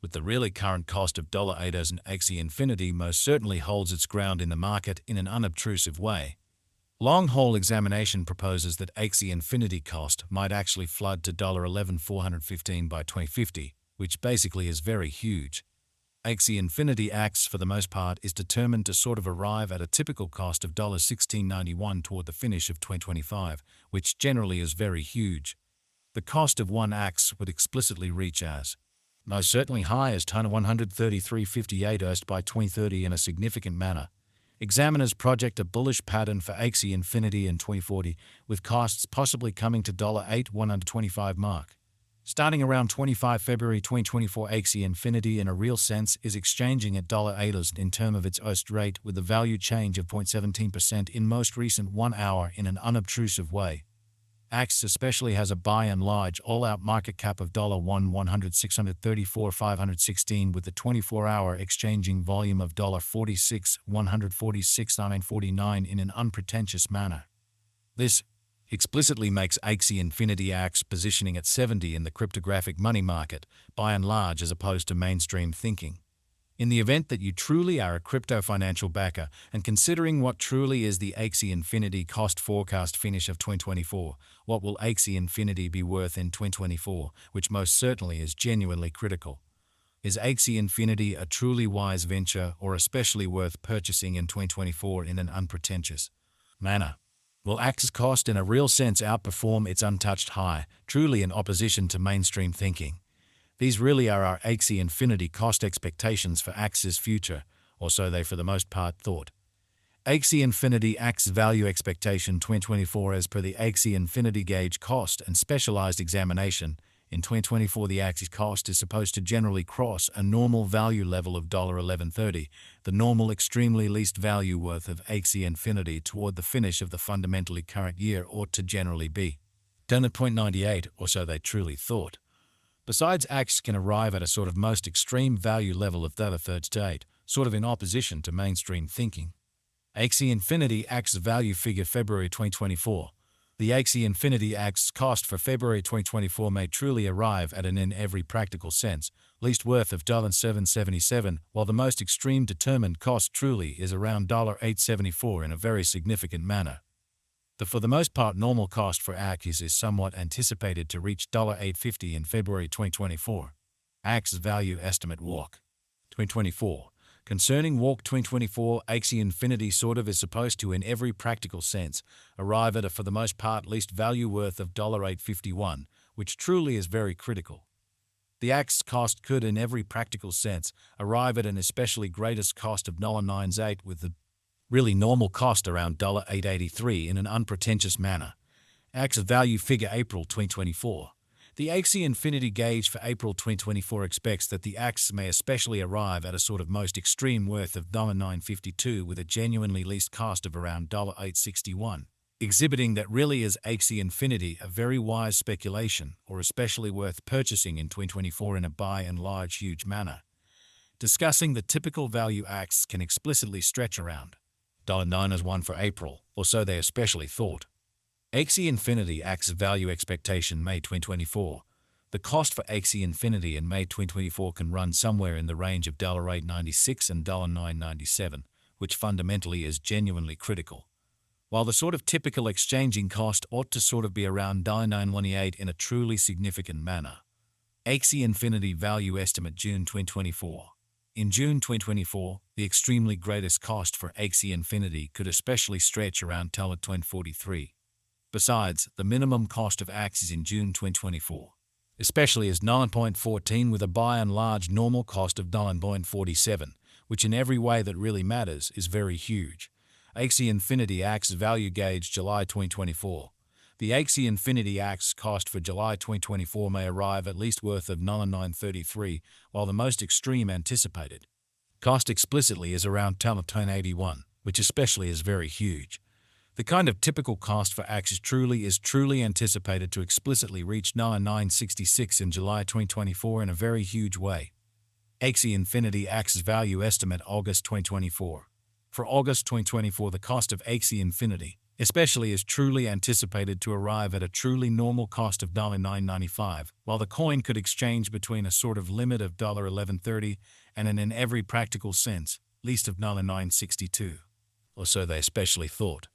with the really current cost of $8 as an Axie Infinity most certainly holds its ground in the market in an unobtrusive way. Long-haul examination proposes that Axie Infinity cost might actually flood to $11,415 by 2050, which basically is very huge. Axie Infinity Axe, for the most part, is determined to sort of arrive at a typical cost of $16.91 toward the finish of 2025, which generally is very huge. The cost of one axe would explicitly reach as most certainly high as $133.58 by 2030 in a significant manner. Examiners project a bullish pattern for Axie Infinity in 2040, with costs possibly coming to $8,125 mark. Starting around 25 February 2024, Axie Infinity in a real sense is exchanging at $8 in terms of its host rate, with the value change of 0.17% in most recent 1 hour in an unobtrusive way. Axie especially has a by and large all-out market cap of $1,634,516 with the 24-hour exchanging volume of $46,146,949 in an unpretentious manner. This explicitly makes Axie Infinity Axe positioning at 70 in the cryptographic money market, by and large, as opposed to mainstream thinking. In the event that you truly are a crypto financial backer, and considering what truly is the Axie Infinity cost forecast finish of 2024, what will Axie Infinity be worth in 2024, which most certainly is genuinely critical? Is Axie Infinity a truly wise venture or especially worth purchasing in 2024 in an unpretentious manner? Will Axie's cost in a real sense outperform its untouched high, truly in opposition to mainstream thinking? These really are our Axie Infinity cost expectations for Axie's future, or so they for the most part thought. Axie Infinity Axe value expectation 2024 as per the Axie Infinity gauge cost and specialized examination. In 2024, the Axie's cost is supposed to generally cross a normal value level of $11.30, the normal extremely least value worth of Axie Infinity toward the finish of the fundamentally current year ought to generally be done at 0.98, or so they truly thought. Besides, Axie can arrive at a sort of most extreme value level of the third state, sort of in opposition to mainstream thinking. Axie Infinity Axe value figure February 2024. The Axie Infinity Axe cost for February 2024 may truly arrive at an in every practical sense, least worth of $7.77, while the most extreme determined cost truly is around $8.74 in a very significant manner. The for the most part normal cost for Axie is somewhat anticipated to reach $8.50 in February 2024. Axie value estimate walk 2024. Concerning walk 2024, Axie Infinity sort of is supposed to in every practical sense arrive at a for the most part least value worth of $8.51, which truly is very critical. The Axie cost could in every practical sense arrive at an especially greatest cost of $9.98 with the really normal cost around $8.83 in an unpretentious manner. Axie value figure April 2024. The Axie Infinity gauge for April 2024 expects that the Axie may especially arrive at a sort of most extreme worth of $9.52 with a genuinely least cost of around $8.61, exhibiting that really is Axie Infinity a very wise speculation or especially worth purchasing in 2024 in a by and large huge manner. Discussing the typical value Axie can explicitly stretch around $9 as one for April, or so they especially thought. Axie Infinity Axe value expectation May 2024. The cost for Axie Infinity in May 2024 can run somewhere in the range of $8.96 and $9.97, which fundamentally is genuinely critical. While the sort of typical exchanging cost ought to sort of be around $9.28 in a truly significant manner. Axie Infinity value estimate June 2024. In June 2024, the extremely greatest cost for Axie Infinity could especially stretch around $10.43. Besides, the minimum cost of Axie in June 2024, especially is $9.14 with a by and large normal cost of $9.47, which in every way that really matters is very huge. Axie Infinity Axe value gauge July 2024. The Axie Infinity Axe cost for July 2024 may arrive at least worth of $9.33, while the most extreme anticipated cost explicitly is around $10.81, which especially is very huge. The kind of typical cost for Axie is truly anticipated to explicitly reach $9.66 in July 2024 in a very huge way. Axie Infinity Axe value estimate August 2024. For August 2024, the cost of Axie Infinity especially as truly anticipated to arrive at a truly normal cost of $9.95, while the coin could exchange between a sort of limit of $11.30 and an in every practical sense, least of $9.62. Or so they especially thought.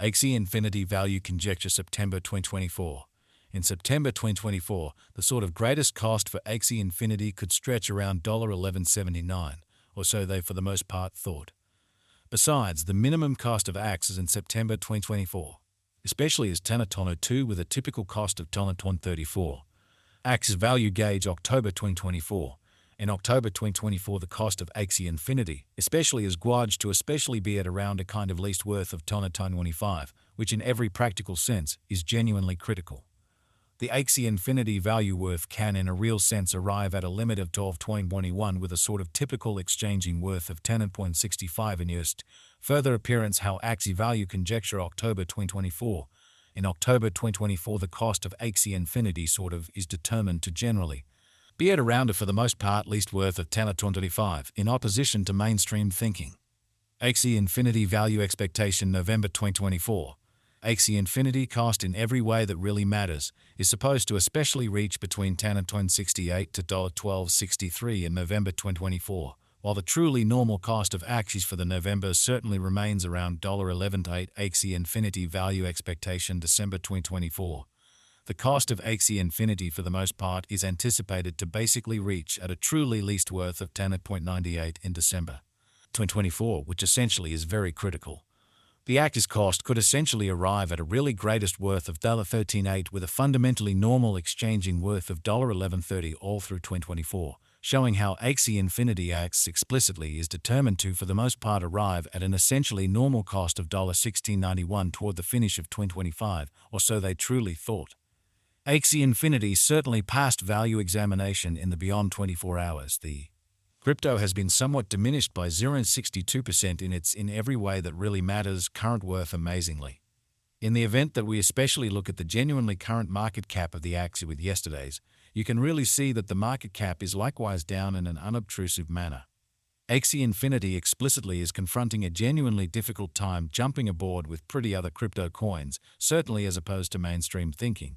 Axie Infinity Value Conjecture September 2024. In September 2024, the sort of greatest cost for Axie Infinity could stretch around $11.79, or so they for the most part thought. Besides, the minimum cost of Axie in September 2024, especially as Tanatono 2 with a typical cost of Tonaton 34. Axie Value Gauge October 2024. In October 2024, the cost of Axie Infinity, especially as Guaj to especially be at around a kind of least worth of Tonaton 25, which in every practical sense is genuinely critical. The Axie Infinity value worth can in a real sense arrive at a limit of 12.21 with a sort of typical exchanging worth of 10.65 in just further appearance how Axie Value Conjecture October 2024. In October 2024, the cost of Axie Infinity sort of is determined to generally be at around a for the most part least worth of 10.25 in opposition to mainstream thinking. Axie Infinity Value Expectation November 2024. Axie Infinity cost in every way that really matters is supposed to especially reach between $10.68 to $12.63 in November 2024, while the truly normal cost of Axies for the November certainly remains around $11.08. Axie Infinity Value Expectation December 2024. The cost of Axie Infinity for the most part is anticipated to basically reach at a truly least worth of 10.98 in December 2024, which essentially is very critical. The Axie's cost could essentially arrive at a really greatest worth of $13.8 with a fundamentally normal exchanging worth of $11.30 all through 2024, showing how Axie Infinity acts explicitly is determined to for the most part arrive at an essentially normal cost of $16.91 toward the finish of 2025, or so they truly thought. Axie Infinity certainly passed value examination in the beyond 24 hours. The crypto has been somewhat diminished by 0.62% in its in every way that really matters current worth amazingly. In the event that we especially look at the genuinely current market cap of the Axie with yesterday's, you can really see that the market cap is likewise down in an unobtrusive manner. Axie Infinity explicitly is confronting a genuinely difficult time jumping aboard with pretty other crypto coins, certainly as opposed to mainstream thinking.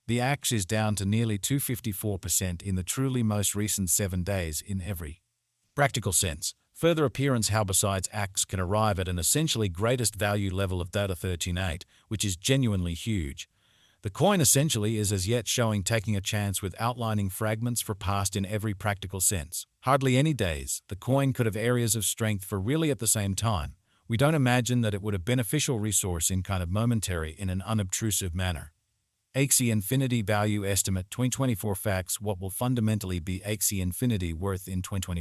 The Axie is down to nearly 254% in the truly most recent 7 days in every practical sense. Further appearance how besides Axie can arrive at an essentially greatest value level of data 13.8, which is genuinely huge. The coin essentially is as yet showing taking a chance with outlining fragments for past in every practical sense. Hardly any days, the coin could have areas of strength for really at the same time. We don't imagine that it would have beneficial resource in kind of momentary in an unobtrusive manner. Axie Infinity Value Estimate 2024 Facts. What will fundamentally be Axie Infinity worth in 2024?